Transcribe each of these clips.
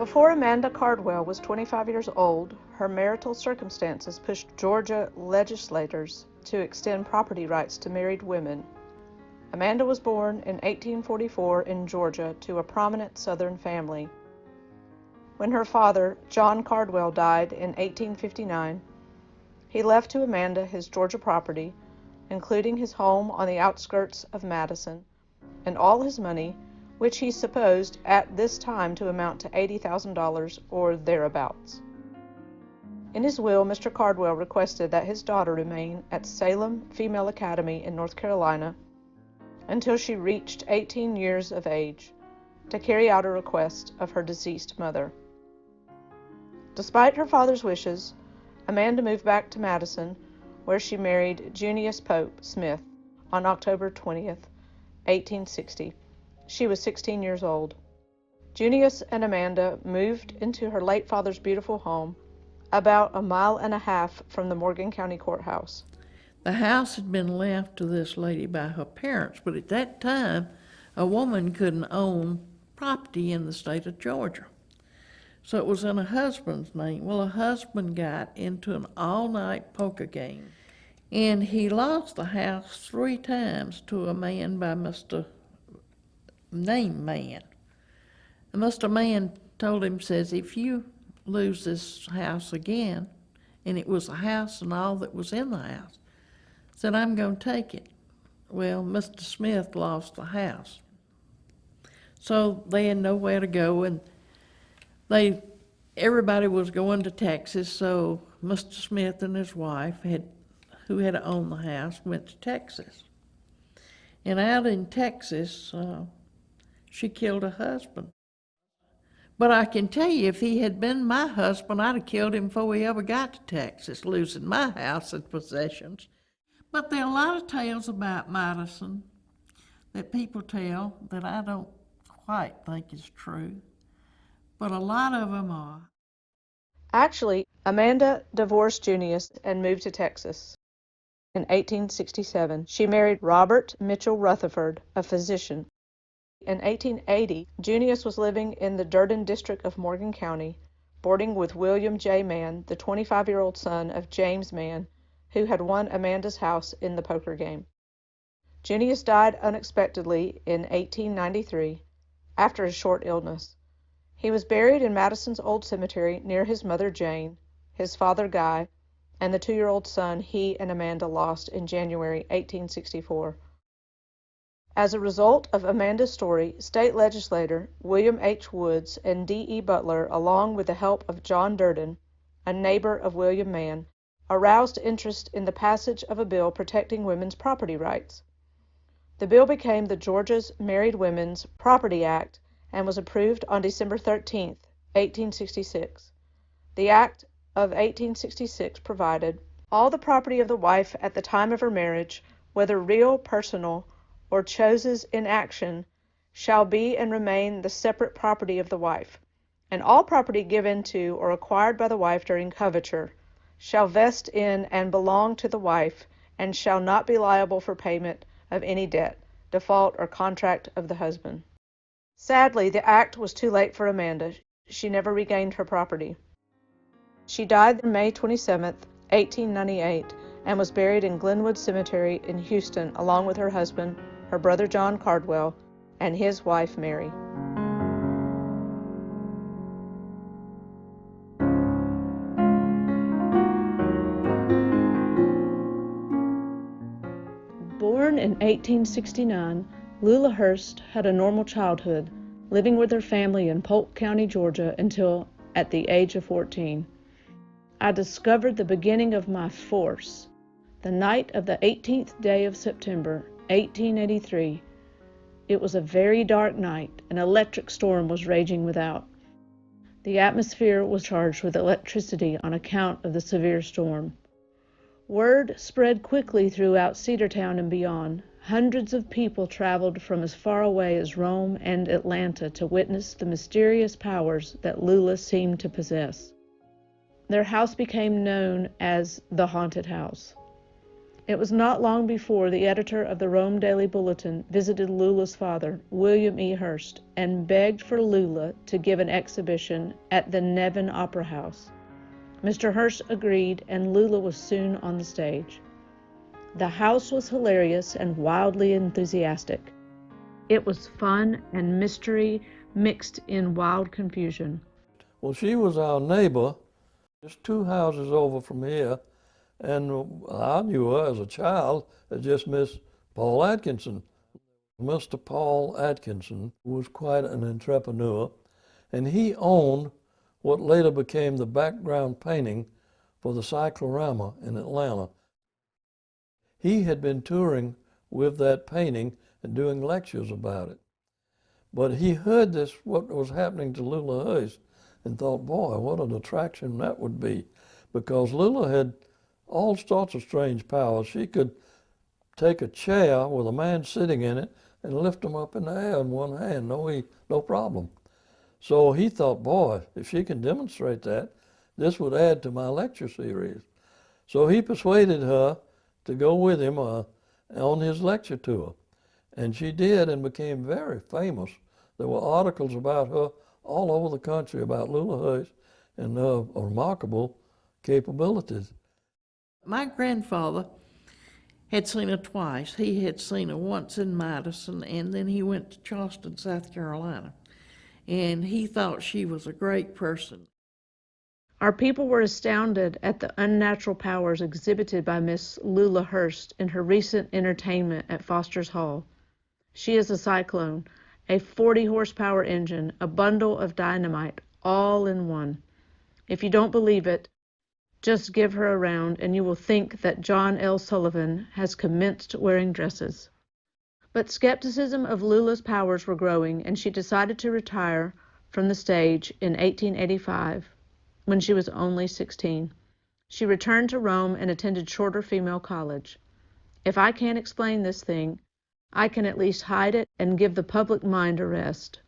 Before Amanda Cardwell was 25 years old, her marital circumstances pushed Georgia legislators to extend property rights to married women. Amanda was born in 1844 in Georgia to a prominent Southern family. When her father, John Cardwell, died in 1859, he left to Amanda his Georgia property, including his home on the outskirts of Madison, and all his money, which he supposed at this time to amount to $80,000 or thereabouts. In his will, Mr. Cardwell requested that his daughter remain at Salem Female Academy in North Carolina until she reached 18 years of age, to carry out a request of her deceased mother. Despite her father's wishes, Amanda moved back to Madison, where she married Junius Pope Smith on October 20th, 1860. She was 16 years old. Junius and Amanda moved into her late father's beautiful home, about a mile and a half from the Morgan County Courthouse. The house had been left to this lady by her parents, but at that time, a woman couldn't own property in the state of Georgia. So it was in her husband's name. Well, her husband got into an all-night poker game, and he lost the house 3 times to a man by Mr. Name Man. And Mr. Man told him, says, if you lose this house again, and it was a house and all that was in the house, said, I'm going to take it. Well, Mr. Smith lost the house. So they had nowhere to go, and everybody was going to Texas, so Mr. Smith and his wife, who had owned the house, went to Texas. And out in Texas, she killed her husband. But I can tell you, if he had been my husband, I'd have killed him before we ever got to Texas, losing my house and possessions. But there are a lot of tales about Madison that people tell that I don't quite think is true, but a lot of them are. Actually, Amanda divorced Junius and moved to Texas. In 1867, she married Robert Mitchell Rutherford, a physician. In 1880, Junius was living in the Durden district of Morgan County, boarding with William J. Mann, the 25-year-old son of James Mann, who had won Amanda's house in the poker game. Junius died unexpectedly in 1893 after a short illness. He was buried in Madison's old cemetery near his mother Jane, his father Guy, and the 2-year-old son he and Amanda lost in January 1864. As a result of Amanda's story, state legislator William H. Woods and D.E. Butler, along with the help of John Durden, a neighbor of William Mann, aroused interest in the passage of a bill protecting women's property rights. The bill became the Georgia's Married Women's Property Act and was approved on December 13, 1866. The Act of 1866 provided, all the property of the wife at the time of her marriage, whether real, personal, or choses in action, shall be and remain the separate property of the wife, and all property given to or acquired by the wife during coverture shall vest in and belong to the wife, and shall not be liable for payment of any debt, default, or contract of the husband. Sadly, the act was too late for Amanda. She never regained her property. She died on May 27, 1898, and was buried in Glenwood Cemetery in Houston, along with her husband, her brother John Cardwell, and his wife Mary. Born in 1869, Lula Hurst had a normal childhood, living with her family in Polk County, Georgia, until at the age of 14. I discovered the beginning of my force the night of the 18th day of September, 1883. It was a very dark night. An electric storm was raging without. The atmosphere was charged with electricity on account of the severe storm. Word spread quickly throughout Cedartown and beyond. Hundreds of people traveled from as far away as Rome and Atlanta to witness the mysterious powers that Lula seemed to possess. Their house became known as the Haunted House. It was not long before the editor of the Rome Daily Bulletin visited Lula's father, William E. Hearst, and begged for Lula to give an exhibition at the Nevin Opera House. Mr. Hearst agreed, and Lula was soon on the stage. The house was hilarious and wildly enthusiastic. It was fun and mystery mixed in wild confusion. Well, she was our neighbor, just 2 houses over from here, and I knew her as a child as just Miss Paul Atkinson. Mr. Paul Atkinson was quite an entrepreneur, and he owned what later became the background painting for the Cyclorama in Atlanta. He had been touring with that painting and doing lectures about it. But he heard this, what was happening to Lula Hearst, and thought, boy, what an attraction that would be. Because Lula had all sorts of strange powers. She could take a chair with a man sitting in it and lift him up in the air in one hand, no problem. So he thought, boy, if she can demonstrate that, this would add to my lecture series. So he persuaded her to go with him on his lecture tour. And she did, and became very famous. There were articles about her all over the country about Lula Hearst and her remarkable capabilities. My grandfather had seen her twice. He had seen her once in Madison, and then he went to Charleston, South Carolina. And he thought she was a great person. Our people were astounded at the unnatural powers exhibited by Miss Lula Hearst in her recent entertainment at Foster's Hall. She is a cyclone, a 40-horsepower engine, a bundle of dynamite, all in one. If you don't believe it, just give her a round and you will think that John L. Sullivan has commenced wearing dresses. But skepticism of Lula's powers were growing, and she decided to retire from the stage in 1885 when she was only 16. She returned to Rome and attended Shorter Female College. If I can't explain this thing, I can at least hide it and give the public mind a rest.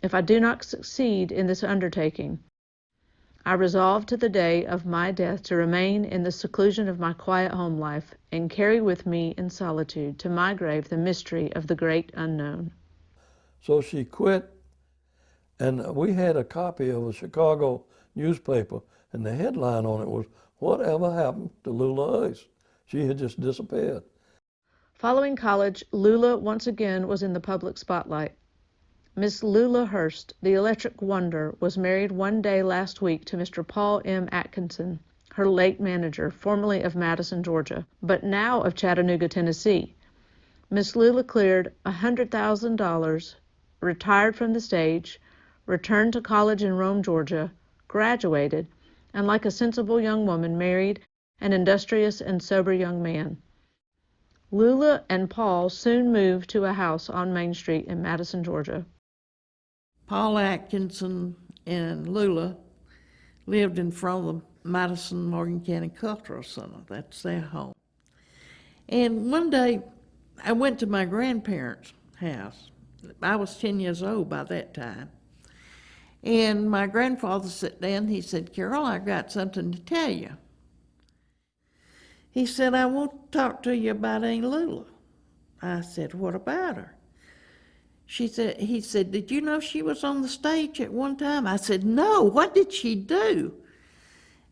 If I do not succeed in this undertaking, I resolve to the day of my death to remain in the seclusion of my quiet home life and carry with me in solitude to my grave the mystery of the great unknown. So she quit, and we had a copy of a Chicago newspaper, and the headline on it was, "Whatever happened to Lula Hearst?" She had just disappeared. Following college, Lula once again was in the public spotlight. Miss Lula Hearst, the electric wonder, was married one day last week to Mr. Paul M. Atkinson, her late manager, formerly of Madison, Georgia, but now of Chattanooga, Tennessee. Miss Lula cleared $100,000, retired from the stage, returned to college in Rome, Georgia, graduated, and like a sensible young woman, married an industrious and sober young man. Lula and Paul soon moved to a house on Main Street in Madison, Georgia. Paul Atkinson and Lula lived in front of the Madison Morgan County Cultural Center. That's their home. And one day, I went to my grandparents' house. I was 10 years old by that time. And my grandfather sat down, he said, "Carol, I've got something to tell you." He said, "I want to talk to you about Aunt Lula." I said, "What about her?" He said, "Did you know she was on the stage at one time?" I said, "No, what did she do?"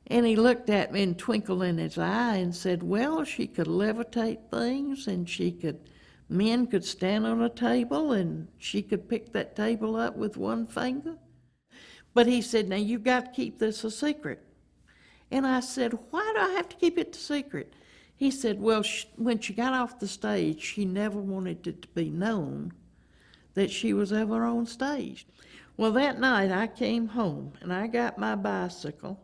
And he looked at me and twinkled in his eye and said, "Well, she could levitate things, and men could stand on a table and she could pick that table up with one finger." But he said, "Now you've got to keep this a secret." And I said, "Why do I have to keep it a secret?" He said, "Well, when she got off the stage, she never wanted it to be known that she was ever on stage." Well, that night I came home and I got my bicycle,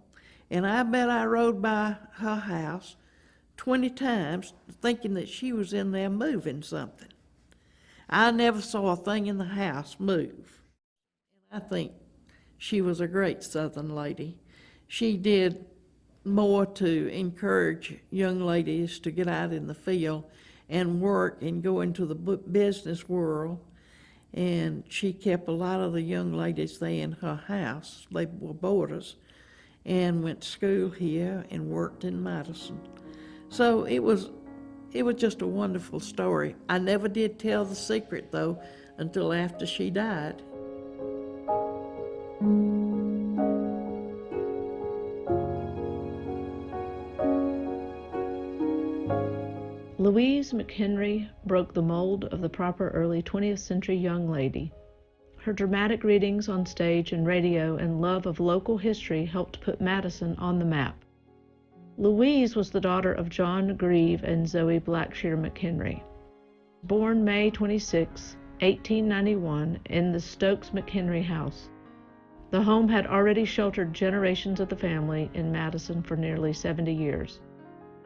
and I bet I rode by her house 20 times thinking that she was in there moving something. I never saw a thing in the house move. I think she was a great Southern lady. She did more to encourage young ladies to get out in the field and work and go into the business world. And she kept a lot of the young ladies there in her house. They were boarders and went to school here and worked in Madison. So it was just a wonderful story. I never did tell the secret, though, until after she died. Louise McHenry broke the mold of the proper early 20th century young lady. Her dramatic readings on stage and radio and love of local history helped put Madison on the map. Louise was the daughter of John Grieve and Zoe Blackshear McHenry. Born May 26, 1891, in the Stokes-McHenry house. The home had already sheltered generations of the family in Madison for nearly 70 years.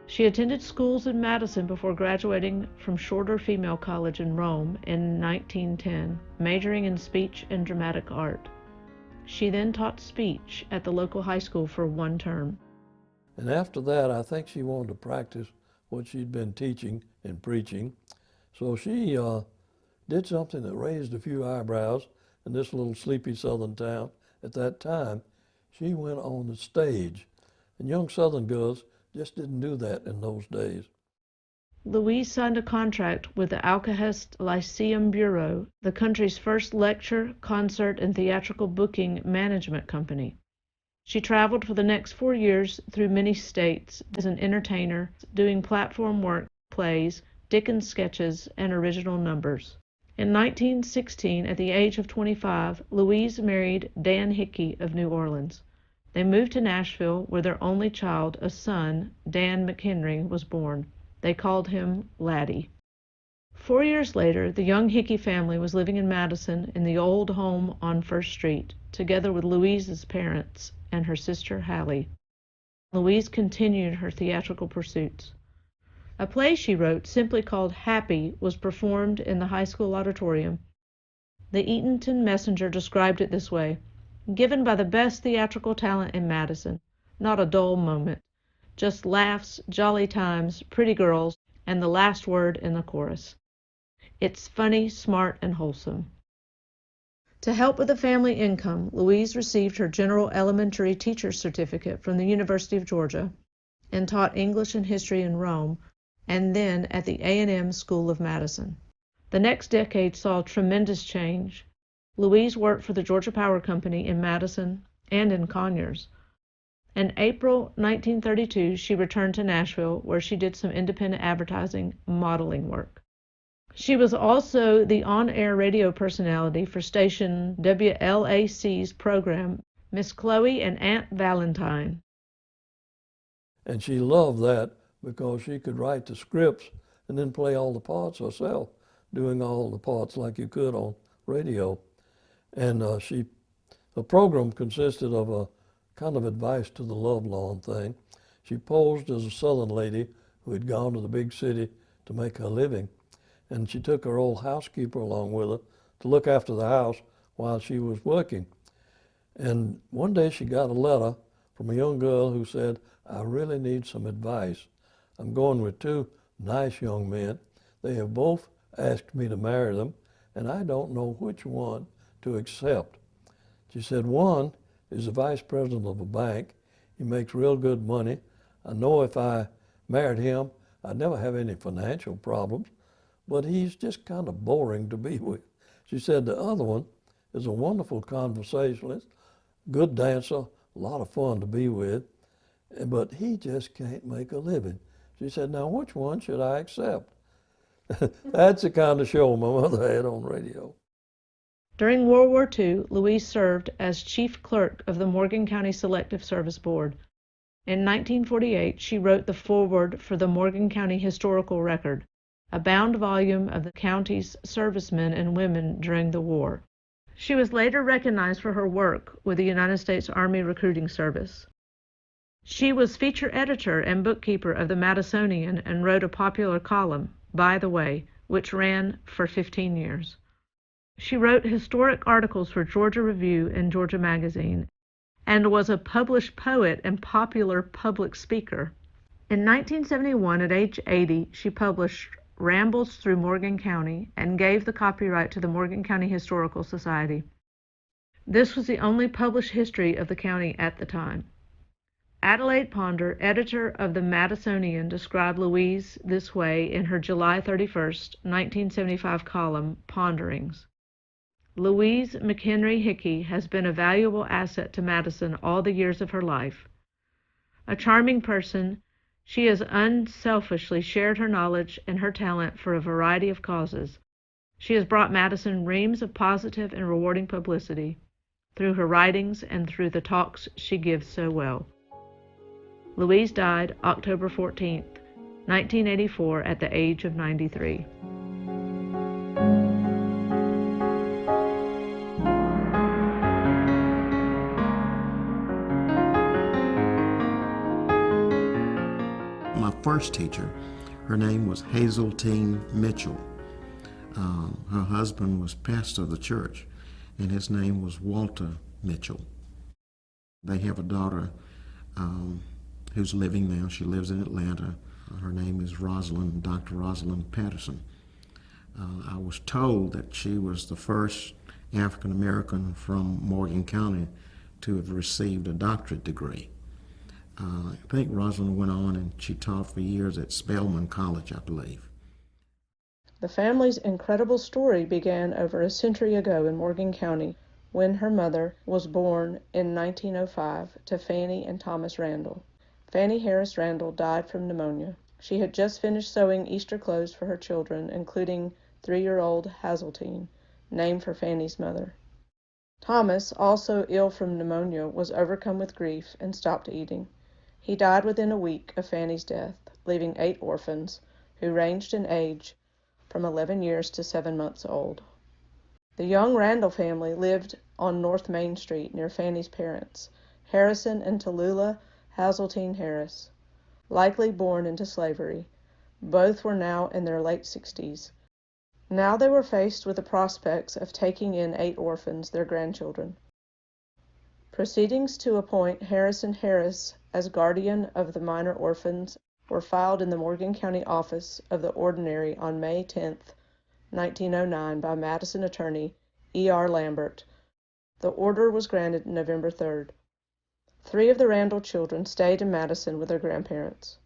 She attended schools in Madison before graduating from Shorter Female College in Rome in 1910, majoring in speech and dramatic art. She then taught speech at the local high school for one term. And after that, I think she wanted to practice what she'd been teaching and preaching. So she did something that raised a few eyebrows in this little sleepy southern town at that time. She went on the stage, and young southern girls just didn't do that in those days. Louise signed a contract with the Alcahest Lyceum Bureau, the country's first lecture, concert, and theatrical booking management company. She traveled for the next 4 years through many states as an entertainer, doing platform work, plays, Dickens sketches, and original numbers. In 1916, at the age of 25, Louise married Dan Hickey of New Orleans. They moved to Nashville, where their only child, a son, Dan McHenry, was born. They called him Laddie. 4 years later, the young Hickey family was living in Madison in the old home on First Street, together with Louise's parents and her sister Hallie. Louise continued her theatrical pursuits. A play she wrote, simply called Happy, was performed in the high school auditorium. The Eatonton Messenger described it this way: given by the best theatrical talent in Madison, not a dull moment, just laughs, jolly times, pretty girls, and the last word in the chorus. It's funny, smart, and wholesome. To help with the family income, Louise received her General Elementary Teacher's Certificate from the University of Georgia and taught English and history in Rome, and then at the A&M School of Madison. The next decade saw tremendous change. Louise worked for the Georgia Power Company in Madison and in Conyers. In April 1932, she returned to Nashville, where she did some independent advertising modeling work. She was also the on-air radio personality for station WLAC's program, Miss Chloe and Aunt Valentine. And she loved that because she could write the scripts and then play all the parts herself, doing all the parts like you could on radio. And the program consisted of a kind of advice to the lovelorn thing. She posed as a Southern lady who had gone to the big city to make her living. And she took her old housekeeper along with her to look after the house while she was working. And one day she got a letter from a young girl who said, I really need some advice. I'm going with two nice young men. They have both asked me to marry them, and I don't know which one to accept. She said, one is the vice president of a bank. He makes real good money. I know if I married him, I'd never have any financial problems, but he's just kind of boring to be with. She said the other one is a wonderful conversationalist, good dancer, a lot of fun to be with, but he just can't make a living. She said, now which one should I accept? That's the kind of show my mother had on radio. During World War II, Louise served as chief clerk of the Morgan County Selective Service Board. In 1948, she wrote the foreword for the Morgan County Historical Record, a bound volume of the county's servicemen and women during the war. She was later recognized for her work with the United States Army Recruiting Service. She was feature editor and bookkeeper of the Madisonian and wrote a popular column, By the Way, which ran for 15 years. She wrote historic articles for Georgia Review and Georgia Magazine, and was a published poet and popular public speaker. In 1971, at age 80, she published Rambles Through Morgan County and gave the copyright to the Morgan County Historical Society. This was the only published history of the county at the time. Adelaide Ponder, editor of the Madisonian, described Louise this way in her July 31st, 1975 column, Ponderings. Louise McHenry Hickey has been a valuable asset to Madison all the years of her life. A charming person, she has unselfishly shared her knowledge and her talent for a variety of causes. She has brought Madison reams of positive and rewarding publicity through her writings and through the talks she gives so well. Louise died October 14, 1984, at the age of 93. My first teacher, her name was Hazeltine Mitchell. Her husband was pastor of the church, and his name was Walter Mitchell. They have a daughter who's living now. She lives in Atlanta. Her name is Dr. Rosalind Patterson. I was told that she was the first African American from Morgan County to have received a doctorate degree. I think Rosalind went on and she taught for years at Spelman College, I believe. The family's incredible story began over a century ago in Morgan County when her mother was born in 1905 to Fannie and Thomas Randall. Fannie Harris Randall died from pneumonia. She had just finished sewing Easter clothes for her children, including 3-year-old Hazeltine, named for Fannie's mother. Thomas, also ill from pneumonia, was overcome with grief and stopped eating. He died within a week of Fannie's death, leaving 8 orphans, who ranged in age from 11 years to 7 months old. The young Randall family lived on North Main Street near Fannie's parents, Harrison and Tallulah Hazeltine Harris, likely born into slavery. Both were now in their late 60s. Now they were faced with the prospects of taking in 8 orphans, their grandchildren. Proceedings to appoint Harrison Harris as guardian of the minor orphans were filed in the Morgan County office of the Ordinary on May 10, 1909 by Madison attorney E.R. Lambert. The order was granted November 3rd. 3 of the Randall children stayed in Madison with their grandparents.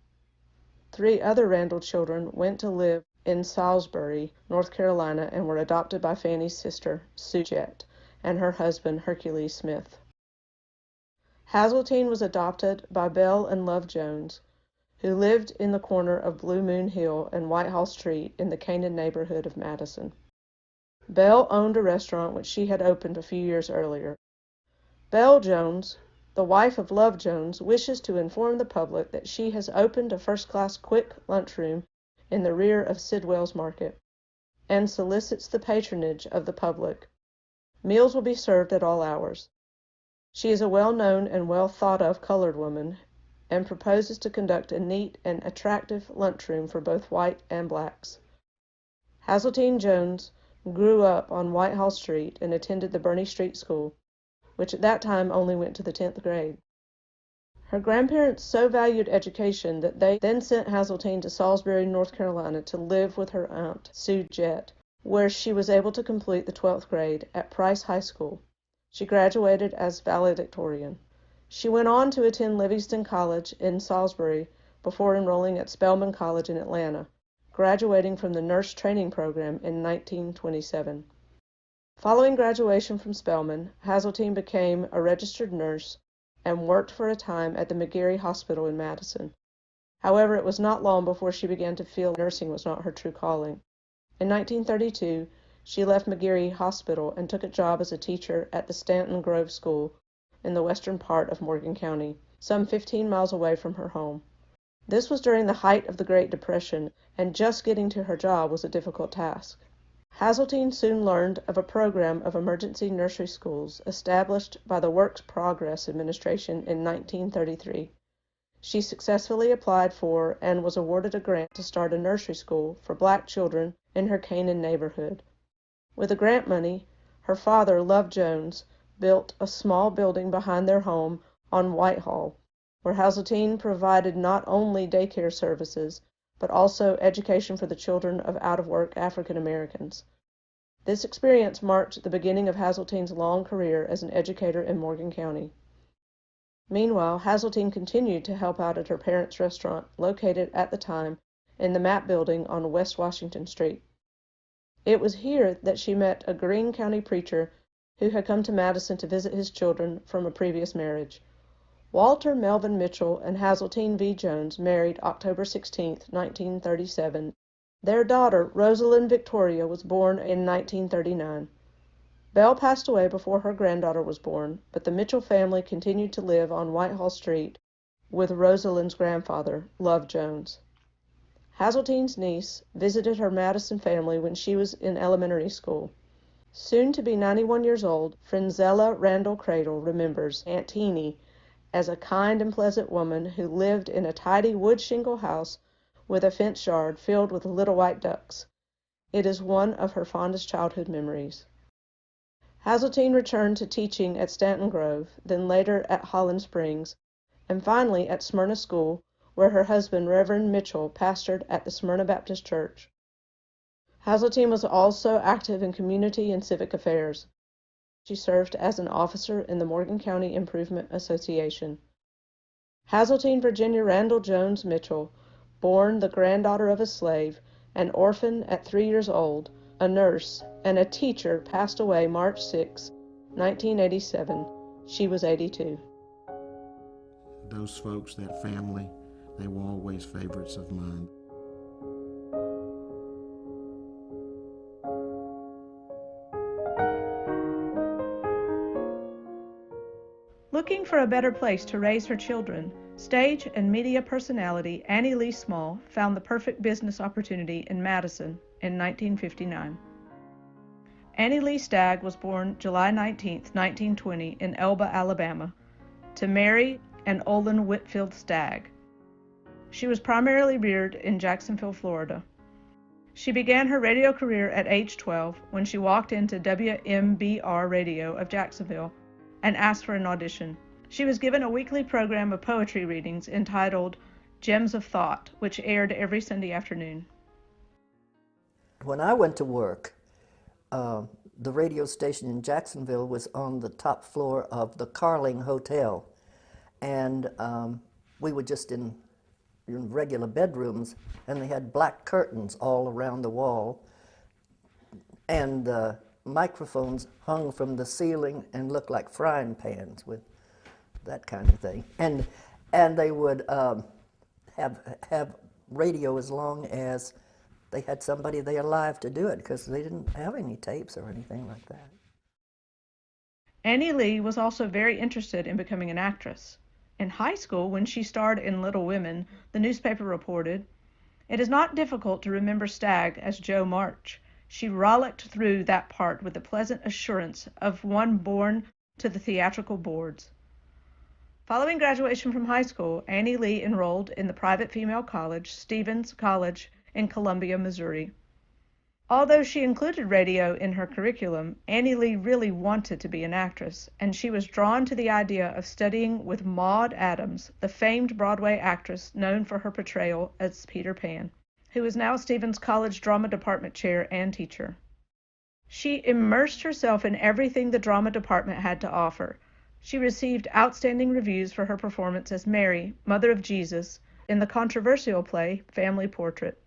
3 other Randall children went to live in Salisbury, North Carolina, and were adopted by Fannie's sister, Sue Jett, and her husband, Hercules Smith. Hazeltine was adopted by Belle and Love Jones, who lived in the corner of Blue Moon Hill and Whitehall Street in the Canaan neighborhood of Madison. Belle owned a restaurant which she had opened a few years earlier. Belle Jones, the wife of Love Jones, wishes to inform the public that she has opened a first-class quick lunchroom in the rear of Sidwell's Market, and solicits the patronage of the public. Meals will be served at all hours. She is a well-known and well-thought-of colored woman, and proposes to conduct a neat and attractive lunchroom for both white and blacks. Hazeltine Jones grew up on Whitehall Street and attended the Birney Street School, which at that time only went to the 10th grade. Her grandparents so valued education that they then sent Hazeltine to Salisbury, North Carolina, to live with her aunt, Sue Jett, where she was able to complete the 12th grade at Price High School. She graduated as valedictorian. She went on to attend Livingston College in Salisbury before enrolling at Spelman College in Atlanta, graduating from the nurse training program in 1927. Following graduation from Spelman, Hazeltine became a registered nurse and worked for a time at the McGarry Hospital in Madison. However, it was not long before she began to feel nursing was not her true calling. In 1932, she left McGarry Hospital and took a job as a teacher at the Stanton Grove School in the western part of Morgan County, some 15 miles away from her home. This was during the height of the Great Depression, and just getting to her job was a difficult task. Hazeltine soon learned of a program of emergency nursery schools established by the Works Progress Administration in 1933. She successfully applied for and was awarded a grant to start a nursery school for black children in her Canaan neighborhood. With the grant money, her father, Love Jones, built a small building behind their home on Whitehall, where Hazeltine provided not only daycare services, but also education for the children of out-of-work African Americans. This experience marked the beginning of Hazeltine's long career as an educator in Morgan County. Meanwhile, Hazeltine continued to help out at her parents' restaurant, located at the time in the Map Building on West Washington Street. It was here that she met a Greene County preacher who had come to Madison to visit his children from a previous marriage. Walter Melvin Mitchell and Hazeltine V. Jones married October 16, 1937. Their daughter, Rosalind Victoria, was born in 1939. Belle passed away before her granddaughter was born, but the Mitchell family continued to live on Whitehall Street with Rosalind's grandfather, Love Jones. Hazeltine's niece visited her Madison family when she was in elementary school. Soon to be 91 years old, Frenzella Randall Cradle remembers Aunt Teenie as a kind and pleasant woman who lived in a tidy wood shingle house with a fenced yard filled with little white ducks. It is one of her fondest childhood memories. Hazeltine returned to teaching at Stanton Grove, then later at Holland Springs, and finally at Smyrna School, where her husband, Reverend Mitchell, pastored at the Smyrna Baptist Church. Hazeltine was also active in community and civic affairs. She served as an officer in the Morgan County Improvement Association. Hazeltine Virginia Randall Jones Mitchell, born the granddaughter of a slave, an orphan at 3 years old, a nurse, and a teacher, passed away March 6, 1987. She was 82. Those folks, that family, they were always favorites of mine. Looking for a better place to raise her children, stage and media personality Annie Lee Small found the perfect business opportunity in Madison in 1959. Annie Lee Stagg was born July 19, 1920 in Elba, Alabama, to Mary and Olin Whitfield Stagg. She was primarily reared in Jacksonville, Florida. She began her radio career at age 12 when she walked into WMBR Radio of Jacksonville and asked for an audition. She was given a weekly program of poetry readings entitled Gems of Thought, which aired every Sunday afternoon. When I went to work, the radio station in Jacksonville was on the top floor of the Carling Hotel, and we were just in regular bedrooms, and they had black curtains all around the wall, and microphones hung from the ceiling and looked like frying pans with that kind of thing. And they would have radio as long as they had somebody there live to do it, because they didn't have any tapes or anything like that. Annie Lee was also very interested in becoming an actress. In high school, when she starred in Little Women, the newspaper reported, "It is not difficult to remember Stagg as Jo March. She rollicked through that part with the pleasant assurance of one born to the theatrical boards." Following graduation from high school, Annie Lee enrolled in the private female college, Stevens College in Columbia, Missouri. Although she included radio in her curriculum, Annie Lee really wanted to be an actress, and she was drawn to the idea of studying with Maude Adams, the famed Broadway actress known for her portrayal as Peter Pan, who is now Stevens College Drama Department chair and teacher. She immersed herself in everything the drama department had to offer. She received outstanding reviews for her performance as Mary, Mother of Jesus, in the controversial play Family Portrait.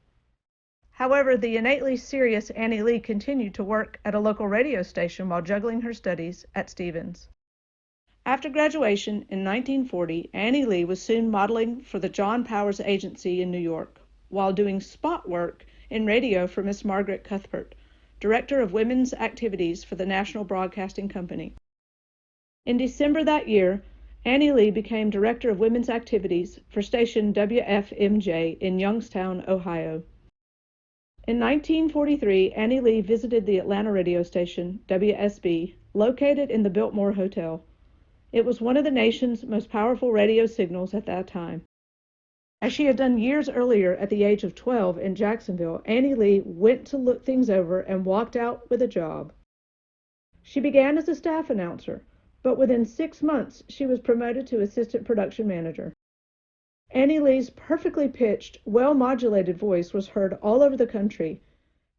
However, the innately serious Annie Lee continued to work at a local radio station while juggling her studies at Stevens. After graduation in 1940, Annie Lee was soon modeling for the John Powers Agency in New York, while doing spot work in radio for Miss Margaret Cuthbert, Director of Women's Activities for the National Broadcasting Company. In December that year, Annie Lee became Director of Women's Activities for station WFMJ in Youngstown, Ohio. In 1943, Annie Lee visited the Atlanta radio station, WSB, located in the Biltmore Hotel. It was one of the nation's most powerful radio signals at that time. As she had done years earlier at the age of 12 in Jacksonville, Annie Lee went to look things over and walked out with a job. She began as a staff announcer, but within 6 months she was promoted to assistant production manager. Annie Lee's perfectly pitched, well-modulated voice was heard all over the country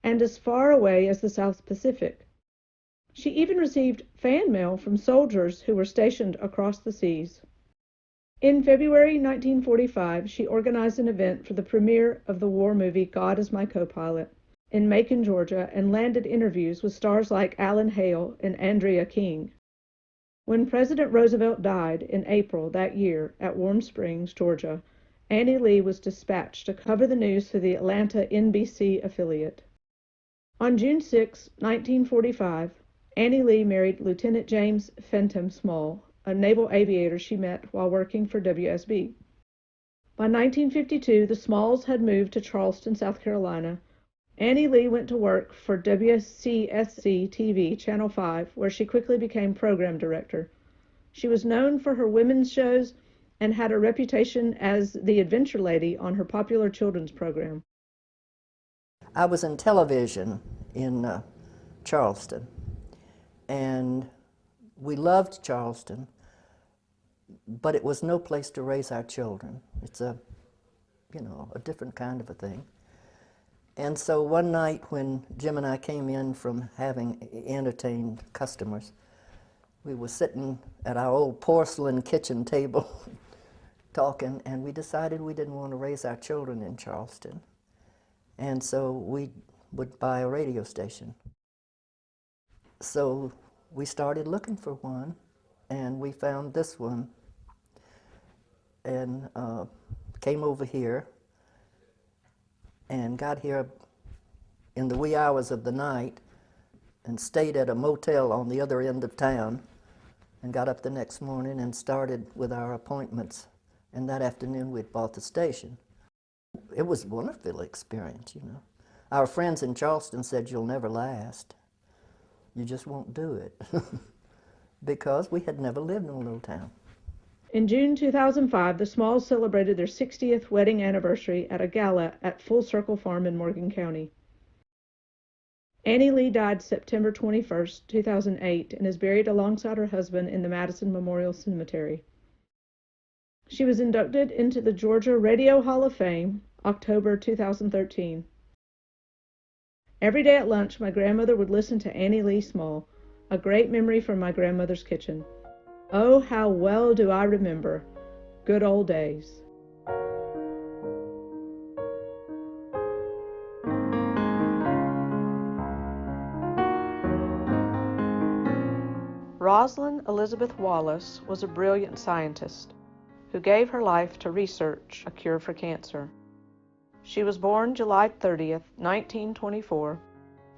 and as far away as the South Pacific. She even received fan mail from soldiers who were stationed across the seas. In February 1945, she organized an event for the premiere of the war movie God is My Co-Pilot in Macon, Georgia, and landed interviews with stars like Alan Hale and Andrea King. When President Roosevelt died in April that year at Warm Springs, Georgia, Annie Lee was dispatched to cover the news for the Atlanta NBC affiliate. On June 6, 1945, Annie Lee married Lieutenant James Fenton Small, a naval aviator she met while working for WSB. By 1952, the Smalls had moved to Charleston, South Carolina. Annie Lee went to work for WCSC-TV Channel 5, where she quickly became program director. She was known for her women's shows and had a reputation as the adventure lady on her popular children's program. I was in television in Charleston, and we loved Charleston, but it was no place to raise our children. It's a different kind of a thing. And so one night when Jim and I came in from having entertained customers, we were sitting at our old porcelain kitchen table talking, and we decided we didn't want to raise our children in Charleston. And so we would buy a radio station. So we started looking for one, and we found this one, and came over here and got here in the wee hours of the night and stayed at a motel on the other end of town and got up the next morning and started with our appointments. And that afternoon we'd bought the station. It was a wonderful experience, you know. Our friends in Charleston said, "You'll never last. You just won't do it." Because we had never lived in a little town. In June 2005, the Smalls celebrated their 60th wedding anniversary at a gala at Full Circle Farm in Morgan County. Annie Lee died September 21, 2008, and is buried alongside her husband in the Madison Memorial Cemetery. She was inducted into the Georgia Radio Hall of Fame, October 2013. Every day at lunch, my grandmother would listen to Annie Lee Small, a great memory from my grandmother's kitchen. Oh, how well do I remember good old days. Rosalind Elizabeth Wallace was a brilliant scientist who gave her life to research a cure for cancer. She was born July 30th, 1924,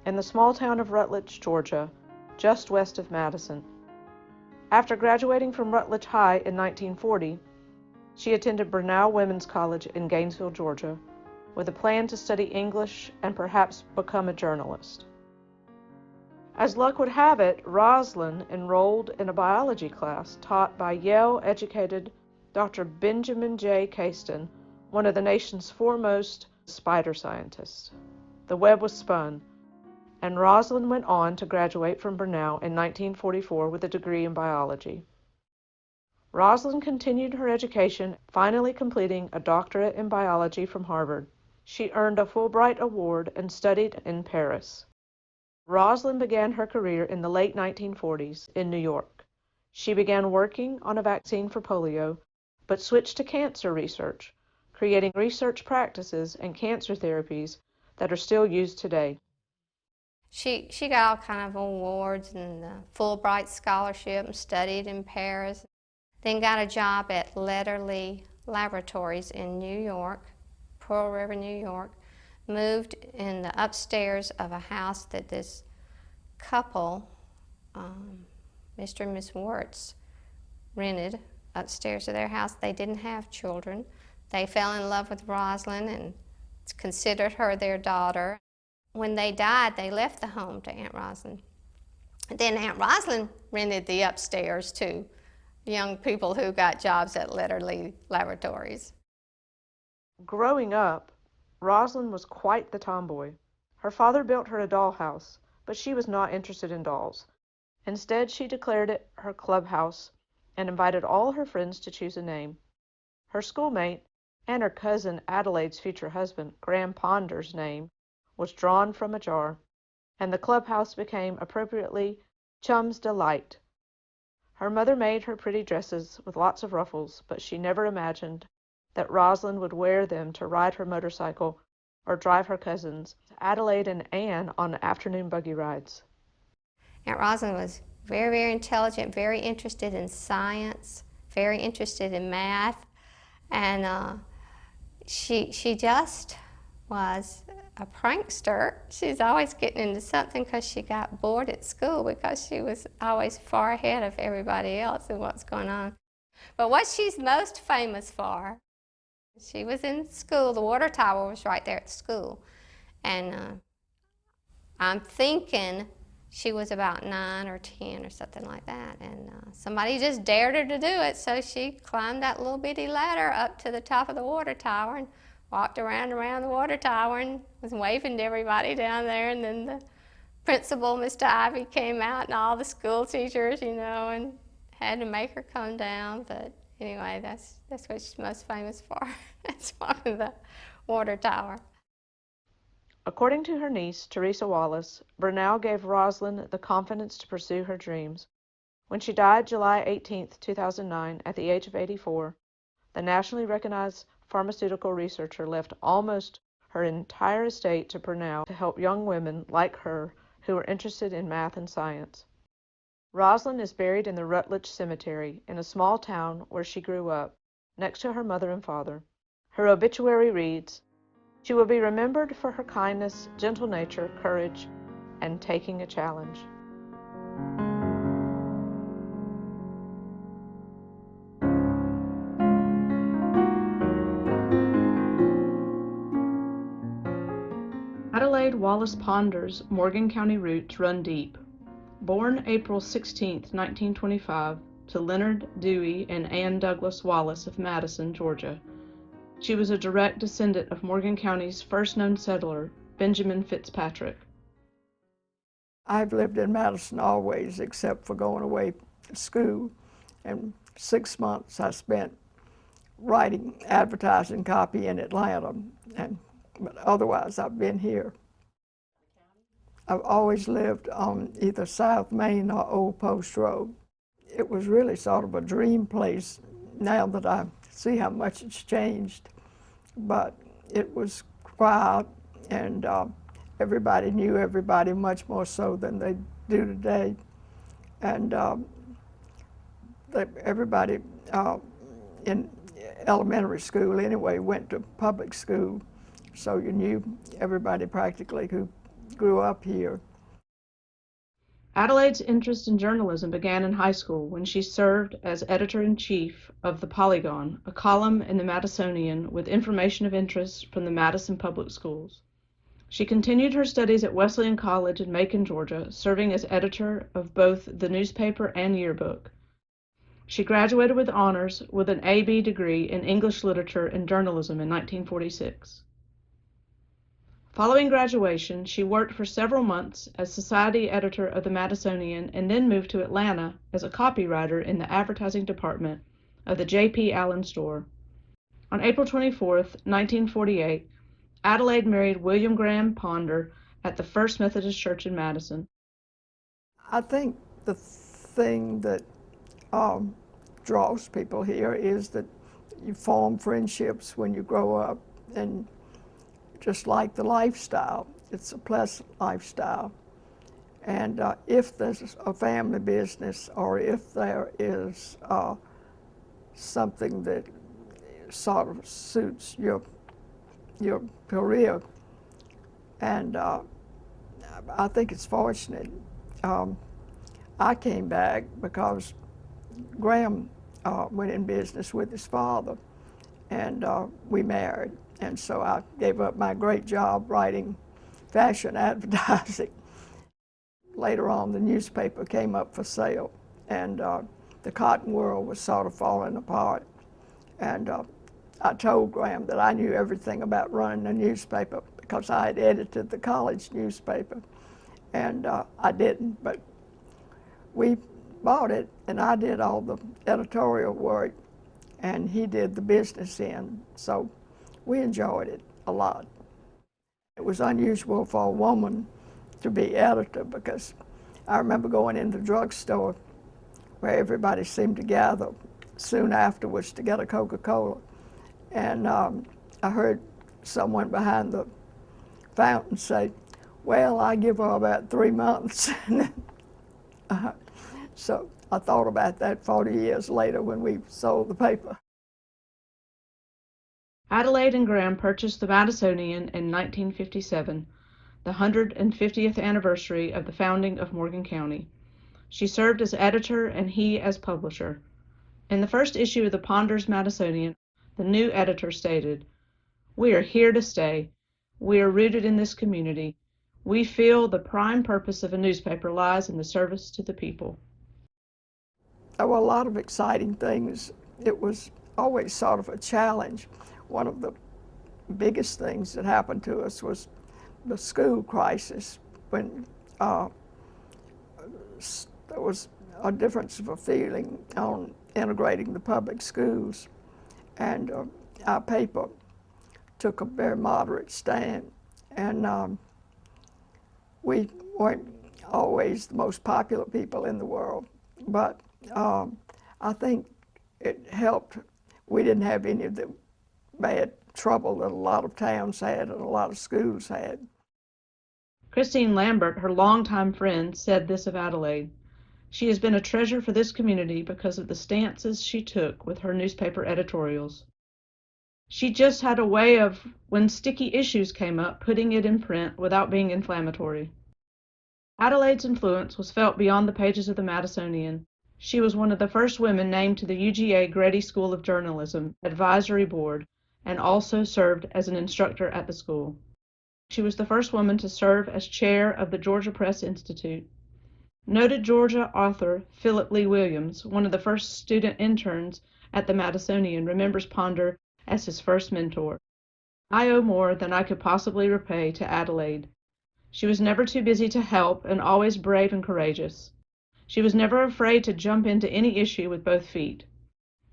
in the small town of Rutledge, Georgia, just west of Madison. After graduating from Rutledge High in 1940, she attended Brenau Women's College in Gainesville, Georgia, with a plan to study English and perhaps become a journalist. As luck would have it, Rosalind enrolled in a biology class taught by Yale-educated Dr. Benjamin J. Caiston, one of the nation's foremost spider scientists. The web was spun, and Rosalind went on to graduate from Brenau in 1944 with a degree in biology. Rosalind continued her education, finally completing a doctorate in biology from Harvard. She earned a Fulbright Award and studied in Paris. Rosalind began her career in the late 1940s in New York. She began working on a vaccine for polio, but switched to cancer research, creating research practices and cancer therapies that are still used today. She got all kind of awards and Fulbright scholarship and studied in Paris. Then got a job at Lederle Laboratories in New York, Pearl River, New York. Moved in the upstairs of a house that this couple, Mr. and Miss Wirtz, rented upstairs of their house. They didn't have children. They fell in love with Rosalind and considered her their daughter. When they died, they left the home to Aunt Rosalind. Then Aunt Rosalind rented the upstairs to young people who got jobs at Lederle Laboratories. Growing up, Rosalind was quite the tomboy. Her father built her a dollhouse, but she was not interested in dolls. Instead, she declared it her clubhouse and invited all her friends to choose a name. Her schoolmate and her cousin Adelaide's future husband, Graham Ponder's name, was drawn from a jar, and the clubhouse became appropriately Chum's Delight. Her mother made her pretty dresses with lots of ruffles, but she never imagined that Rosalind would wear them to ride her motorcycle or drive her cousins, Adelaide and Anne, on afternoon buggy rides. Aunt Rosalind was very, very intelligent, very interested in science, very interested in math, and she just was a prankster. She's always getting into something because she got bored at school because she was always far ahead of everybody else in what's going on. But what she's most famous for, she was in school, the water tower was right there at the school, and I'm thinking she was about 9 or 10 or something like that, and somebody just dared her to do it, so she climbed that little bitty ladder up to the top of the water tower and walked around the water tower and was waving to everybody down there, and then the principal, Mr. Ivy, came out and all the school teachers, you know, and had to make her come down. But anyway, that's what she's most famous for. That's walking the water tower. According to her niece, Teresa Wallace, Burnell gave Rosalind the confidence to pursue her dreams. When she died July 18, 2009, at the age of 84, the nationally recognized pharmaceutical researcher left almost her entire estate to Burnell to help young women like her who were interested in math and science. Rosalind is buried in the Rutledge Cemetery in a small town where she grew up, next to her mother and father. Her obituary reads, "She will be remembered for her kindness, gentle nature, courage, and taking a challenge." Adelaide Wallace Ponder's Morgan County roots run deep. Born April 16, 1925, to Leonard Dewey and Anne Douglas Wallace of Madison, Georgia, she was a direct descendant of Morgan County's first known settler, Benjamin Fitzpatrick. I've lived in Madison always, except for going away to school. And 6 months I spent writing advertising copy in Atlanta, but otherwise I've been here. I've always lived on either South Main or Old Post Road. It was really sort of a dream place now that I see how much it's changed. But it was quiet, and everybody knew everybody much more so than they do today. And everybody in elementary school anyway went to public school, so you knew everybody practically who grew up here. Adelaide's interest in journalism began in high school when she served as editor-in-chief of The Polygon, a column in the Madisonian with information of interest from the Madison Public Schools. She continued her studies at Wesleyan College in Macon, Georgia, serving as editor of both the newspaper and yearbook. She graduated with honors with an A.B. degree in English literature and journalism in 1946. Following graduation, she worked for several months as society editor of the Madisonian and then moved to Atlanta as a copywriter in the advertising department of the J.P. Allen store. On April 24, 1948, Adelaide married William Graham Ponder at the First Methodist Church in Madison. I think the thing that draws people here is that you form friendships when you grow up, and just like the lifestyle, it's a pleasant lifestyle. And if there's a family business, or if there is something that sort of suits your career, and I think it's fortunate. I came back because Graham went in business with his father, and we married. And so I gave up my great job writing fashion advertising. Later on, the newspaper came up for sale, and the cotton world was sort of falling apart. And I told Graham that I knew everything about running a newspaper because I had edited the college newspaper, and I didn't. But we bought it, and I did all the editorial work, and he did the business end. So we enjoyed it a lot. It was unusual for a woman to be editor, because I remember going in the drugstore where everybody seemed to gather soon afterwards to get a Coca-Cola. And I heard someone behind the fountain say, "Well, I give her about 3 months." So I thought about that 40 years later when we sold the paper. Adelaide and Graham purchased the Madisonian in 1957, the 150th anniversary of the founding of Morgan County. She served as editor and he as publisher. In the first issue of the Ponders Madisonian, the new editor stated, "We are here to stay. We are rooted in this community. We feel the prime purpose of a newspaper lies in the service to the people." There were a lot of exciting things. It was always sort of a challenge. One of the biggest things that happened to us was the school crisis, when there was a difference of a feeling on integrating the public schools, and our paper took a very moderate stand, and we weren't always the most popular people in the world, but I think it helped. We didn't have any of the bad trouble that a lot of towns had and a lot of schools had. Christine Lambert, her longtime friend, said this of Adelaide: "She has been a treasure for this community because of the stances she took with her newspaper editorials. She just had a way of, when sticky issues came up, putting it in print without being inflammatory." Adelaide's influence was felt beyond the pages of the Madisonian. She was one of the first women named to the UGA Grady School of Journalism Advisory Board, and also served as an instructor at the school. She was the first woman to serve as chair of the Georgia Press Institute. Noted Georgia author Philip Lee Williams, one of the first student interns at the Madisonian, remembers Ponder as his first mentor. "I owe more than I could possibly repay to Adelaide. She was never too busy to help and always brave and courageous. She was never afraid to jump into any issue with both feet.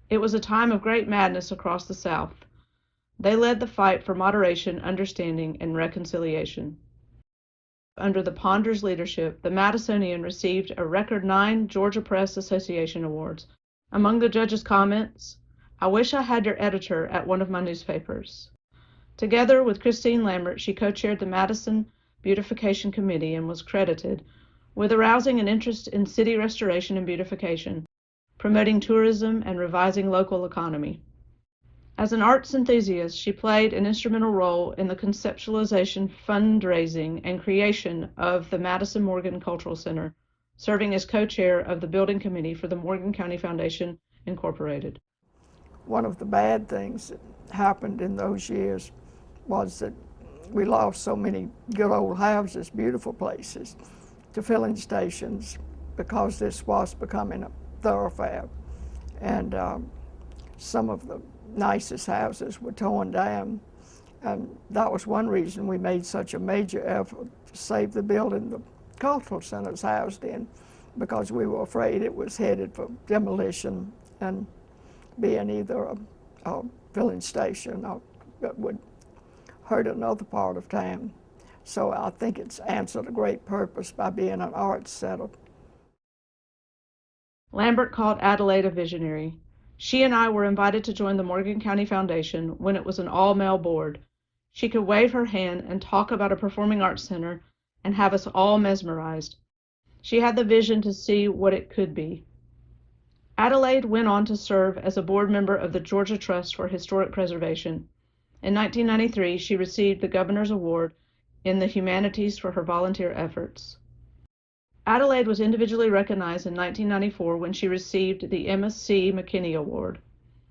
It was a time of great madness across the South. They led the fight for moderation, understanding, and reconciliation." Under the Ponders' leadership, the Madisonian received a record 9 Georgia Press Association awards. Among the judges' comments, "I wish I had your editor at one of my newspapers." Together with Christine Lambert, she co-chaired the Madison Beautification Committee and was credited with arousing an interest in city restoration and beautification, promoting tourism, and revising local economy. As an arts enthusiast, she played an instrumental role in the conceptualization, fundraising, and creation of the Madison Morgan Cultural Center, serving as co-chair of the building committee for the Morgan County Foundation, Incorporated. One of the bad things that happened in those years was that we lost so many good old houses, beautiful places, to filling stations, because this was becoming a thoroughfare. And some of the nicest houses were torn down. And that was one reason we made such a major effort to save the building the cultural center's housed in, because we were afraid it was headed for demolition and being either a filling station or that would hurt another part of town. So I think it's answered a great purpose by being an arts center. Lambert called Adelaide a visionary. "She and I were invited to join the Morgan County Foundation when it was an all-male board. She could wave her hand and talk about a performing arts center and have us all mesmerized. She had the vision to see what it could be." Adelaide went on to serve as a board member of the Georgia Trust for Historic Preservation. In 1993, she received the Governor's Award in the Humanities for her volunteer efforts. Adelaide was individually recognized in 1994 when she received the Emma C. McKinney Award.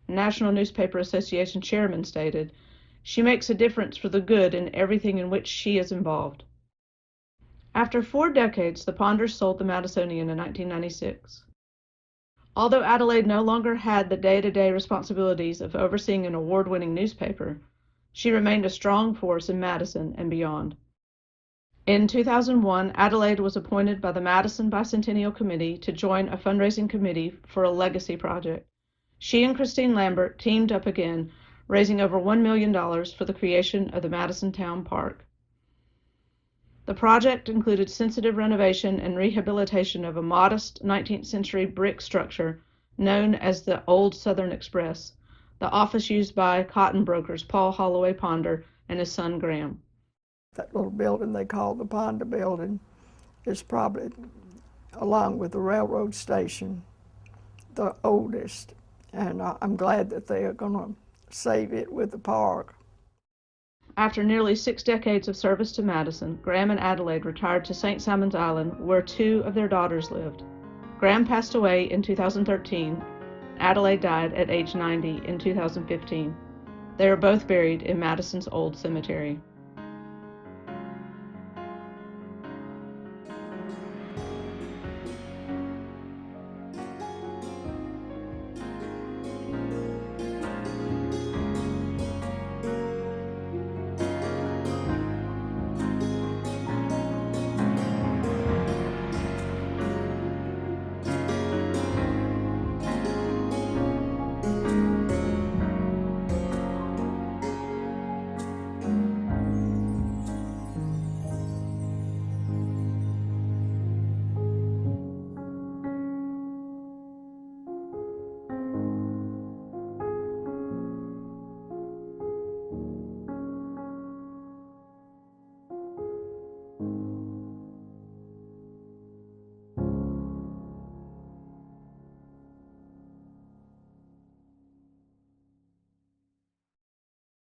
National Newspaper Association chairman stated, "She makes a difference for the good in everything in which she is involved." After 4 decades, the Ponders sold the Madisonian in 1996. Although Adelaide no longer had the day-to-day responsibilities of overseeing an award-winning newspaper, she remained a strong force in Madison and beyond. In 2001, Adelaide was appointed by the Madison Bicentennial Committee to join a fundraising committee for a legacy project. She and Christine Lambert teamed up again, raising over $1 million for the creation of the Madison Town Park. The project included sensitive renovation and rehabilitation of a modest 19th century brick structure known as the Old Southern Express, the office used by cotton brokers Paul Holloway Ponder and his son Graham. That little building they call the Ponder Building is probably, along with the railroad station, the oldest. And I'm glad that they are going to save it with the park. After nearly 6 decades of service to Madison, Graham and Adelaide retired to St. Simon's Island, where 2 of their daughters lived. Graham passed away in 2013. Adelaide died at age 90 in 2015. They are both buried in Madison's Old Cemetery.